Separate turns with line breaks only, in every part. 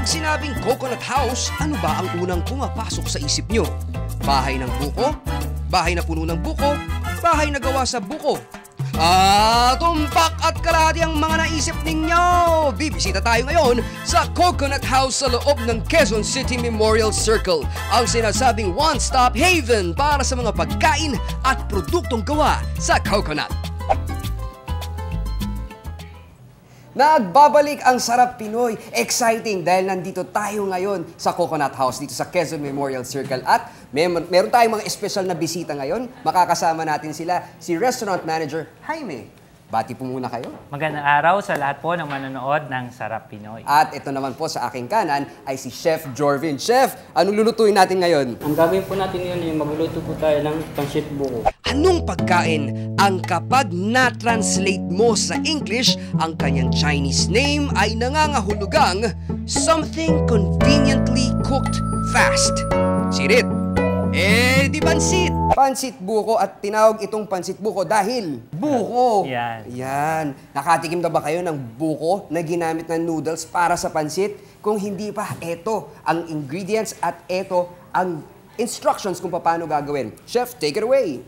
sinabing Coconut House, ano ba ang unang pumapasok sa isip nyo? Bahay ng buko? Bahay na puno ng buko? Bahay na gawa sa buko? Tumpak at kalahati ang mga naisip ninyo! Bibisita tayo ngayon sa Coconut House sa loob ng Quezon City Memorial Circle, ang sinasabing one-stop haven para sa mga pagkain at produktong gawa sa coconut. Nagbabalik ang Sarap Pinoy. Exciting dahil nandito tayo ngayon sa Coconut House dito sa Quezon Memorial Circle at meron tayong mga espesyal na bisita ngayon. Makakasama natin sila, si Restaurant Manager Jaime. Bati po muna kayo.
Magandang araw sa lahat po ng manonood ng Sarap Pinoy.
At ito naman po sa aking kanan ay si Chef Jorvin. Chef, anong lulutuin natin ngayon?
Ang gagawin po natin ngayon ay magluluto po tayo ng pansit buko.
Anong pagkain ang kapag na-translate mo sa English, ang kanyang Chinese name ay nangangahulugang something conveniently cooked fast? Sirit. Di pansit. Pansit buko at tinawag itong pansit buko dahil buko. Yan. Nakatikim na ba kayo ng buko na ginamit na noodles para sa pansit? Kung hindi pa, eto ang ingredients at eto ang instructions kung paano gagawin. Chef, take it away.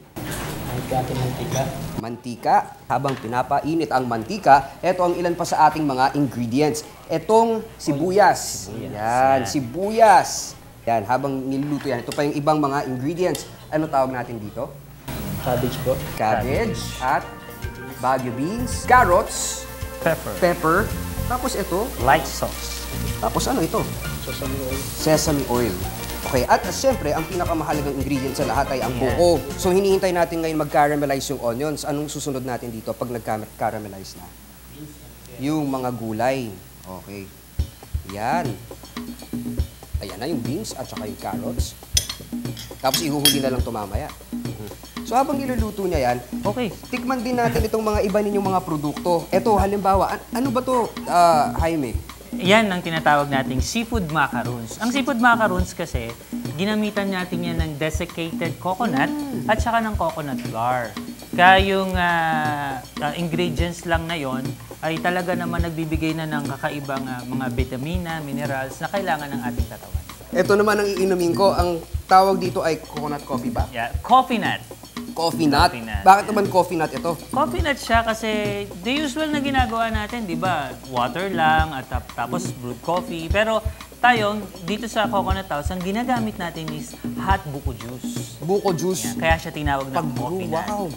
Ating mantika.
Mantika. Habang pinapainit ang mantika, eto ang ilan pa sa ating mga ingredients. Etong sibuyas. Yan, sibuyas. Yan, habang niluluto yan, ito pa yung ibang mga ingredients. Ano tawag natin dito?
Cabbage po.
Cabbage at Baguio beans, carrots, pepper, tapos ito,
Light sauce.
tapos ano ito?
Sesame oil.
Sesame oil. Okay, at siyempre, ang pinakamahalagang ingredient sa lahat ay ang buko. So, hinihintay natin ngayon mag-caramelize yung onions. Anong susunod natin dito pag nag-caramelize na? Yung mga gulay. Okay. Yan. Ayan na yung beans at saka yung carrots. Tapos ihuhuli na lang ito mamaya. So habang niluluto niya yan, tikman din natin itong mga iba ninyong mga produkto. Ito, halimbawa, ano ba to, Jaime?
Yan ang tinatawag nating seafood macaroons. Ang seafood macaroons kasi, ginamitan natin yan ng desiccated coconut at saka ng coconut flour. Kaya yung ingredients lang na yon ay talaga naman nagbibigay na ng kakaibang mga vitamina, minerals na kailangan ng ating katawan.
Ito naman ang iinumin ko. Ang tawag dito ay coconut coffee ba?
Yeah, coffee nut.
Coffee nut? Bakit naman coffee nut ito?
Coffee nut siya kasi the usual na ginagawa natin, di ba? Water lang at tapos brewed coffee. Pero tayo, dito sa Coconut House, ang ginagamit natin is hot buko juice.
Buko juice?
Kaya siya tinawag na coffee nut.
Wow!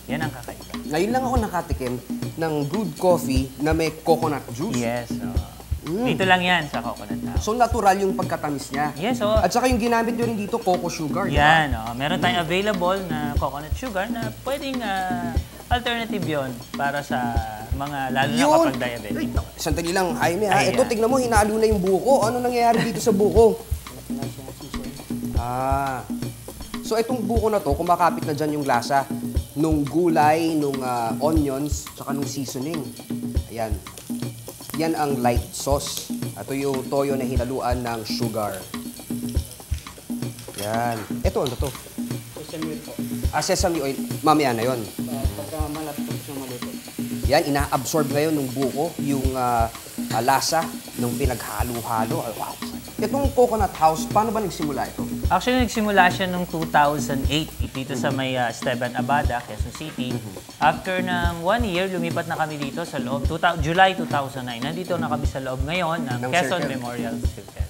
Yan ang kakaiba.
Ngayon lang ako nakatikim ng brewed coffee na may coconut juice.
Yes. Dito lang yan sa Coconut House.
So, natural yung pagkatamis niya.
Yes,
At saka yung ginamit nyo rin dito, cocoa sugar.
Yan, meron tayong available na coconut sugar na pwedeng alternative yon para sa mga lalo na kapag diabetic.
Sandali lang, Jaime ha. Ito, tignan mo, hinalo na yung buko. Ano nangyayari dito sa buko? So, itong buko na to, kumakapit na dyan yung lasa nung gulay, nung onions, tsaka nung seasoning. Ayan. Yan ang light sauce. Ito yung toyo na hinaluan ng sugar. Yan. Ito, ano to?
Sesame oil po.
Sesame oil. Mamaya na yun.
Pagka malapit na maluto.
Yan, ina-absorb ngayon ng buko yung lasa ng pinaghalo-halo. Wow! Itong Coconut House, paano ba nagsimula ito?
Actually, nagsimula siya noong 2008 dito sa may Esteban Abada, Quezon City. After ng 1 year, lumipat na kami dito sa loob. July 2009. Nandito na kami sa loob ngayon ng Quezon
Circle.
Memorial Circle.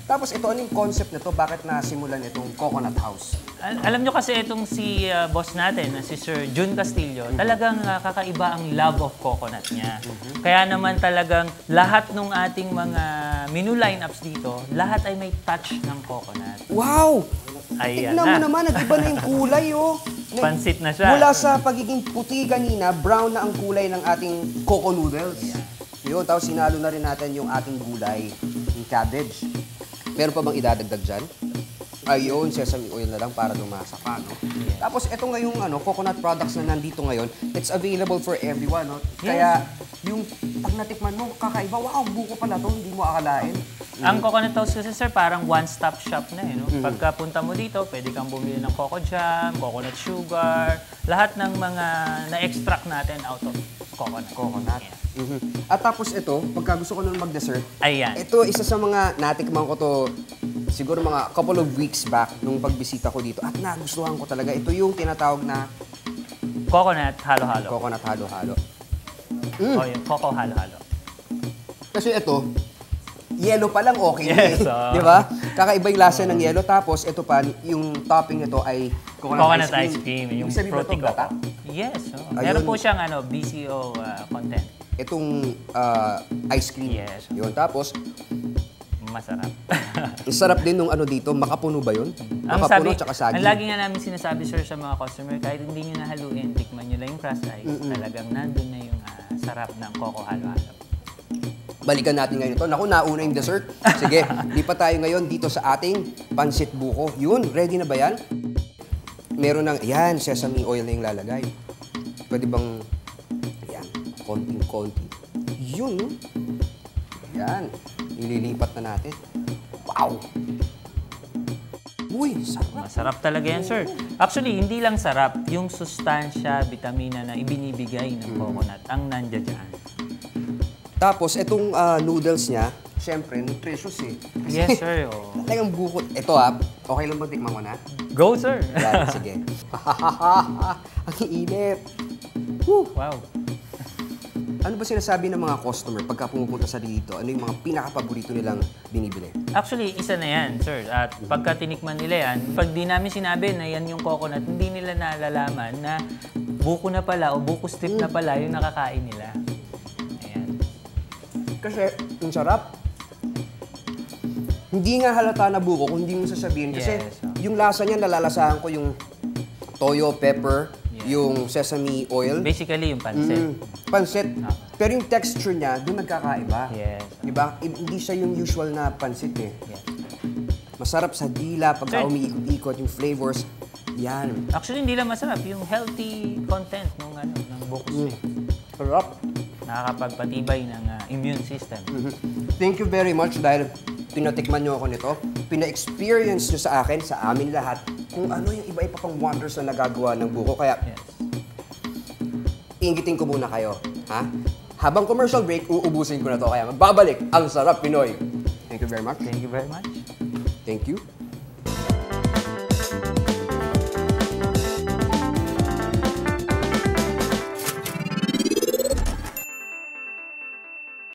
Tapos ito, anong concept nito? Bakit nasimulan itong Coconut House?
Alam nyo kasi itong si boss natin, si Sir Jun Castillo, talagang kakaiba ang love of coconut niya. Kaya naman talagang lahat ng ating mga menu lineups dito, lahat ay may touch ng coconut.
Wow!
Ayan
Tignan mo naman, nag-iba na yung kulay, oh.
Pansit na siya.
Mula sa pagiging puti kanina, brown na ang kulay ng ating coco noodles. Yun, tapos sinalo na rin natin yung ating gulay, yung cabbage. Meron pa bang idadagdag dyan? Ayun, sesame oil na lang para lumasa pa, no? Tapos ito ngayong coconut products na nandito ngayon, it's available for everyone, no? Kaya yung pag natikman mo, kakaiba, wow, buko pala to, hindi mo akalain.
Ang coconut toast kasi, sir, parang one-stop shop na, no? Pagka punta mo dito, pwede kang bumili ng coco jam, coconut sugar, lahat ng mga na-extract natin out of coconut.
Coconut.
Yeah.
At tapos ito, pagka gusto ko nun mag-dessert,
Ayan.
ito isa sa mga natikman ko to siguro mga couple of weeks back nung pagbisita ko dito at nagustuhan ko talaga. Ito yung tinatawag na
Coconut halo-halo.
coconut halo-halo.
O yung coco halo-halo.
Kasi ito, yellow pa lang okay na
Yes,
eh. Di ba? Kakaiba yung lasa ng yellow. Tapos ito pa, yung topping nito ay
Coconut ice cream. Yung
Ibig sabihin ba
fruity
ito, gata?
coco. Yes.
Ayun.
Meron po siyang BCO content.
Itong ice cream.
Yes.
Yun. Tapos,
Masarap.
ang sarap din nung ano dito. Makapuno ba yun?
Ang
Makapuno
sabi,
tsaka saging.
ang lagi nga namin sinasabi, sir, sa mga customer, kahit hindi nyo nahaluin, tikman nyo lang yung crushed ice, talagang nandun na yung sarap ng coco halo-halo.
Balikan natin ngayon ito. Naku, nauna yung dessert. Sige, lipat tayo ngayon dito sa ating pansit buko. Yun, ready na ba yan? Meron ng, yan, sesame oil na yung lalagay. Pwede bang, yan, konting-konti. Yun, no? Yan, ililipat na natin. Wow! Uy, sarap.
Masarap talaga yan, sir. Actually, hindi lang sarap, yung sustansya, vitamina na ibinibigay ng coconut, ang nandiyan dyan.
Tapos, itong noodles niya, syempre, nutritious eh.
Yes, sir. Oh.
Talagang bukod. Ito okay lang ba tikman ko na?
Go, sir.
Yan, sige. Ang init. Woo!
Wow.
Ano ba sinasabi ng mga customer pagka pumupunta sa dito? Ano yung mga pinaka-paborito nilang binibili?
Actually, isa na yan, sir. At pagka tinikman nila yan, pag di namin sinabi na yan yung coconut, hindi nila nalalaman na buko na pala o buko strip na pala yung nakakain nila. Ayan.
Kasi, ang sarap. Hindi nga halata na buko kung hindi mo sasabihin. Kasi
Yes.
yung lasa niya, nalalasahan ko yung toyo, pepper, yung sesame oil.
Basically, yung pansit.
Pansit. Pero yung texture niya, doon nagkakaiba.
Yes.
Diba? Hindi siya yung usual na pansit eh.
Yes.
Masarap sa dila pagka
Sir.
umiikot-ikot yung flavors. Yan.
Actually, hindi lang masarap. Yung healthy content ng buko strip.
Sarap.
Nakakapagpatibay ng immune system.
Thank you very much dahil pinatikman niyo ako nito. Pina-experience niyo sa akin, sa amin lahat, kung ano yung iba-iba pang wonders na nagagawa ng buko. Kaya,
Yes.
ingitin ko muna kayo. Ha? Habang commercial break, uubusin ko na to. Kaya magbabalik ang Sarap Pinoy. Thank you very much.
Thank you very much.
Thank you.